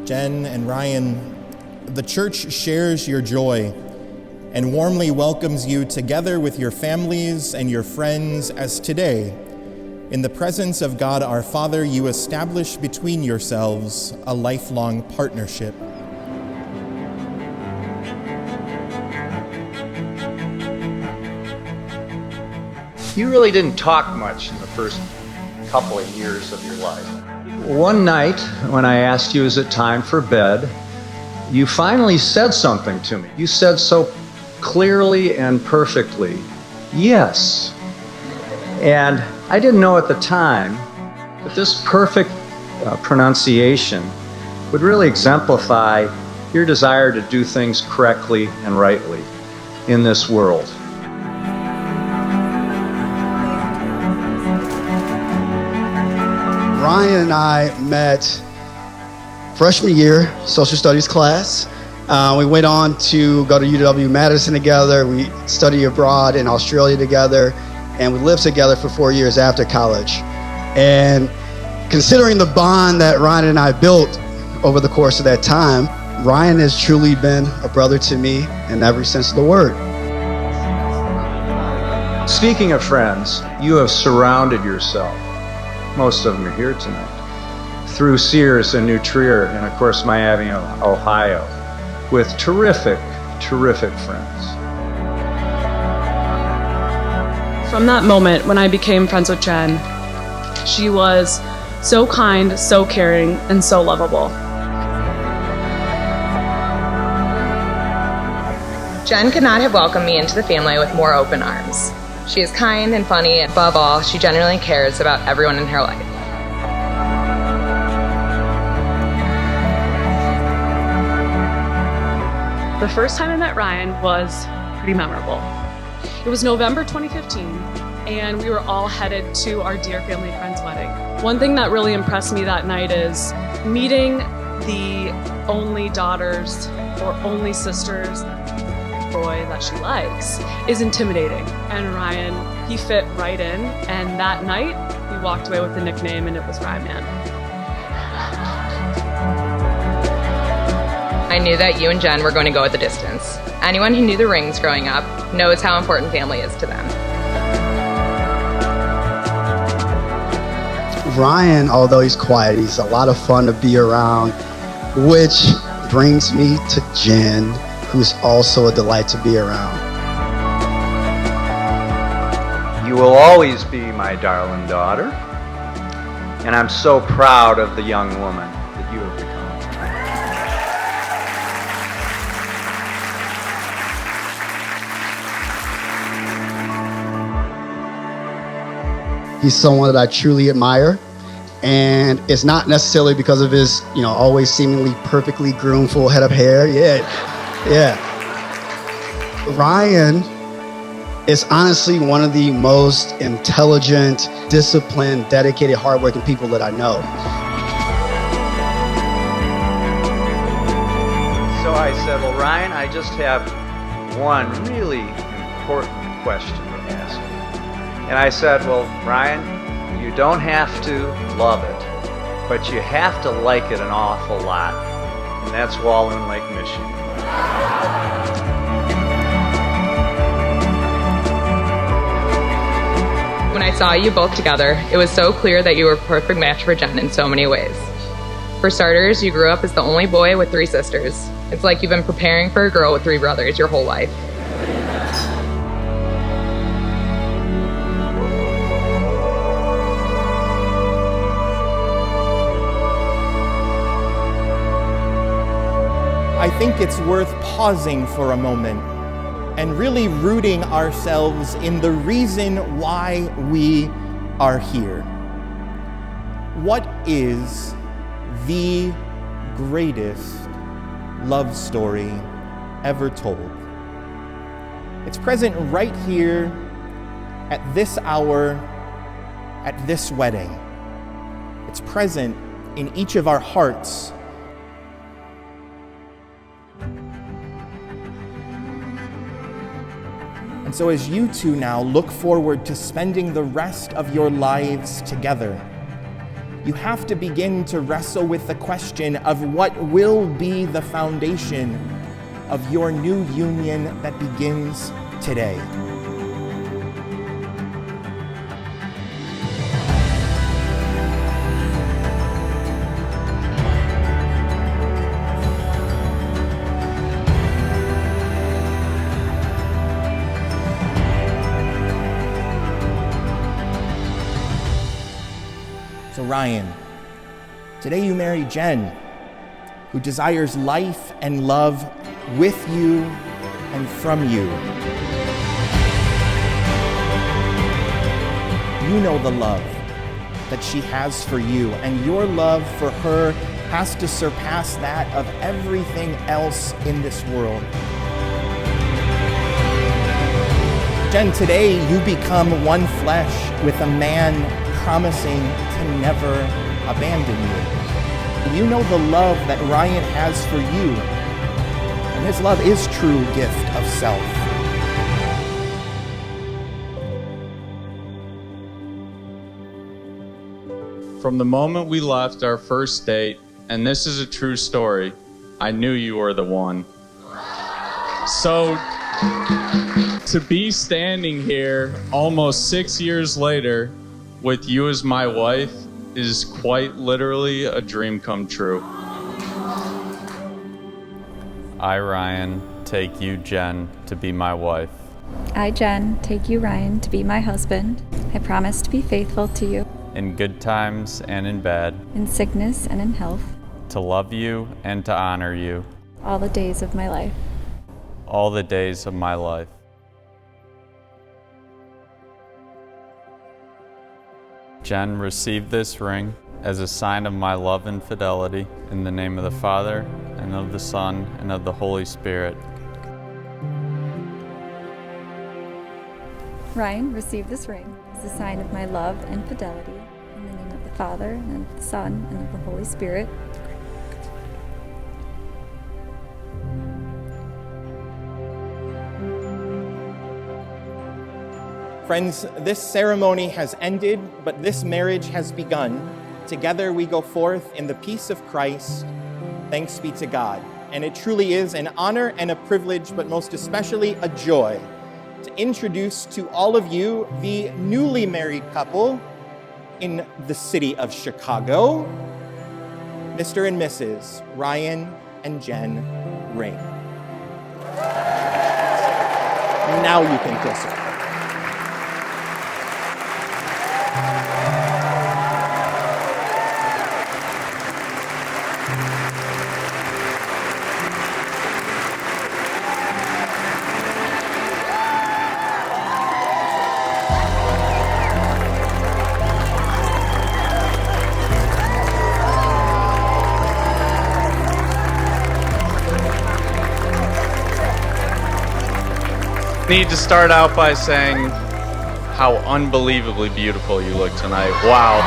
Jen and Ryan, the church shares your joy and warmly welcomes you together with your families and your friends as today, in the presence of God our Father, you establish between yourselves a lifelong partnership. You really didn't talk much in the first couple of years of your life. One night, when I asked you, is it time for bed, you finally said something to me. You said so clearly and perfectly, yes. And I didn't know at the time, but this perfect pronunciation would really exemplify your desire to do things correctly and rightly in this world. Ryan and I met freshman year, social studies class. We went on to go to UW-Madison together. We studied abroad in Australia together, and we lived together for 4 years after college. And considering the bond that Ryan and I built over the course of that time, Ryan has truly been a brother to me in every sense of the word. Speaking of friends, you have surrounded yourself, most of them are here tonight, through Sears and New Trier and of course Miami, Ohio, with terrific, terrific friends. From that moment when I became friends with Jen, she was so kind, so caring, and so lovable. Jen could not have welcomed me into the family with more open arms. She is kind and funny, and above all, she genuinely cares about everyone in her life. The first time I met Ryan was pretty memorable. It was November 2015, and we were all headed to our dear family friend's wedding. One thing that really impressed me that night is meeting the only daughters or only sisters boy that she likes is intimidating. And Ryan, he fit right in, and that night we walked away with the nickname, and it was Ryan Man. I knew that you and Jen were going to go at the distance. Anyone who knew the Rings growing up knows how important family is to them. Ryan, although he's quiet, he's a lot of fun to be around, which brings me to Jen, who's also a delight to be around. You will always be my darling daughter, and I'm so proud of the young woman that you have become. He's someone that I truly admire, and it's not necessarily because of his, always seemingly perfectly groomed, full head of hair. Yeah. Ryan is honestly one of the most intelligent, disciplined, dedicated, hardworking people that I know. So I said, well, Ryan, I just have one really important question to ask you. And I said, well, Ryan, you don't have to love it, but you have to like it an awful lot. And that's Walloon Lake, Michigan. When I saw you both together, it was so clear that you were a perfect match for Jen in so many ways. For starters, you grew up as the only boy with 3 sisters. It's like you've been preparing for a girl with 3 brothers your whole life. I think it's worth pausing for a moment and really rooting ourselves in the reason why we are here. What is the greatest love story ever told? It's present right here at this hour, at this wedding. It's present in each of our hearts. And so as you two now look forward to spending the rest of your lives together, you have to begin to wrestle with the question of what will be the foundation of your new union that begins today. So Ryan, today you marry Jen, who desires life and love with you and from you. You know the love that she has for you, and your love for her has to surpass that of everything else in this world. Jen, today you become one flesh with a man promising to never abandon you. You know the love that Ryan has for you, and his love is true gift of self. From the moment we left our first date, and this is a true story, I knew you were the one. So, to be standing here almost 6 years later with you as my wife is quite literally a dream come true. I, Ryan, take you, Jen, to be my wife. I, Jen, take you, Ryan, to be my husband. I promise to be faithful to you. In good times and in bad. In sickness and in health. To love you and to honor you. All the days of my life. All the days of my life. Jen, receive this ring as a sign of my love and fidelity, in the name of the Father, and of the Son, and of the Holy Spirit. Ryan, receive this ring as a sign of my love and fidelity, in the name of the Father, and of the Son, and of the Holy Spirit. Friends, this ceremony has ended, but this marriage has begun. Together we go forth in the peace of Christ. Thanks be to God. And it truly is an honor and a privilege, but most especially a joy, to introduce to all of you the newly married couple in the city of Chicago, Mr. and Mrs. Ryan and Jen Ring. Now you can kiss her. Need to start out by saying how unbelievably beautiful you look tonight. Wow.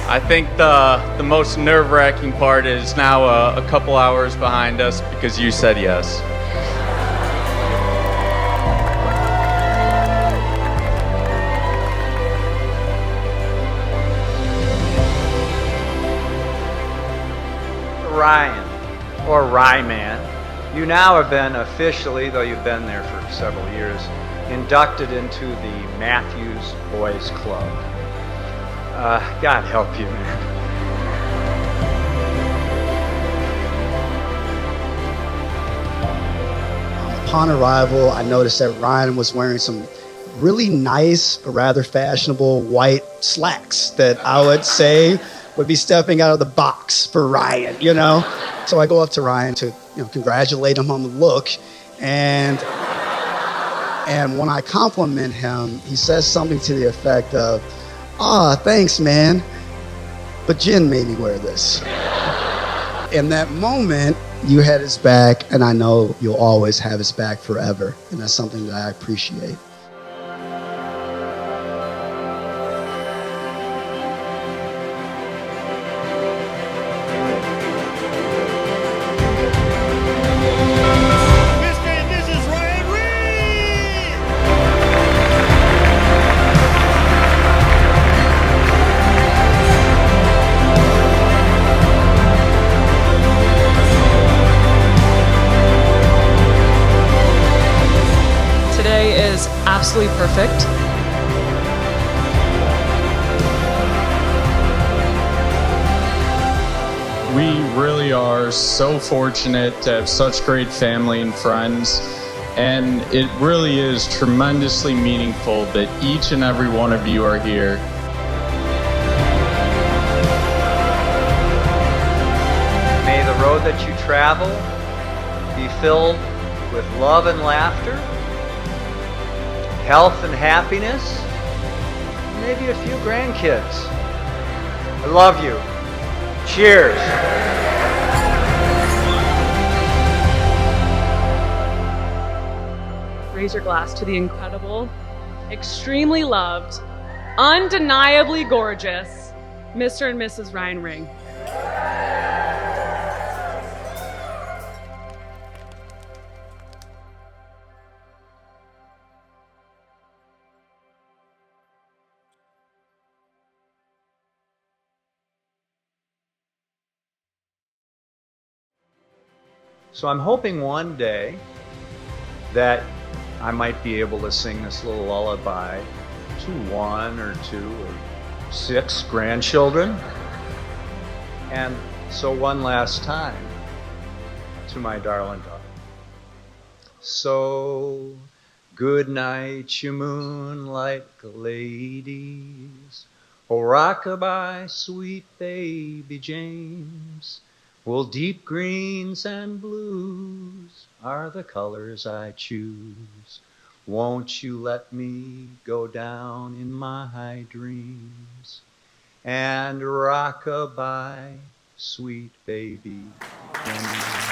I think the most nerve-wracking part is now a couple hours behind us because you said yes. Ryan, or Ryman, you now have been officially, though you've been there for several years, inducted into the Matthews Boys Club. God help you, man. Upon arrival, I noticed that Ryan was wearing some really nice, but rather fashionable white slacks that I would say would be stepping out of the box for Ryan, you know? So I go up to Ryan to, congratulate him on the look, and when I compliment him, he says something to the effect of, thanks, man, but Jen made me wear this. In that moment, you had his back, and I know you'll always have his back forever, and that's something that I appreciate. perfect. We really are so fortunate to have such great family and friends, and it really is tremendously meaningful that each and every one of you are here. May the road that you travel be filled with love and laughter, health and happiness, and maybe a few grandkids. I love you. Cheers. Raise your glass to the incredible, extremely loved, undeniably gorgeous Mr. and Mrs. Ryan Ring. So I'm hoping one day that I might be able to sing this little lullaby to 1 or 2 or 6 grandchildren. And so one last time to my darling daughter. So good night, you moonlight ladies. Oh, rock-a-bye, sweet baby James. Well, deep greens and blues are the colors I choose. Won't you let me go down in my dreams and rock-a-bye, sweet baby James.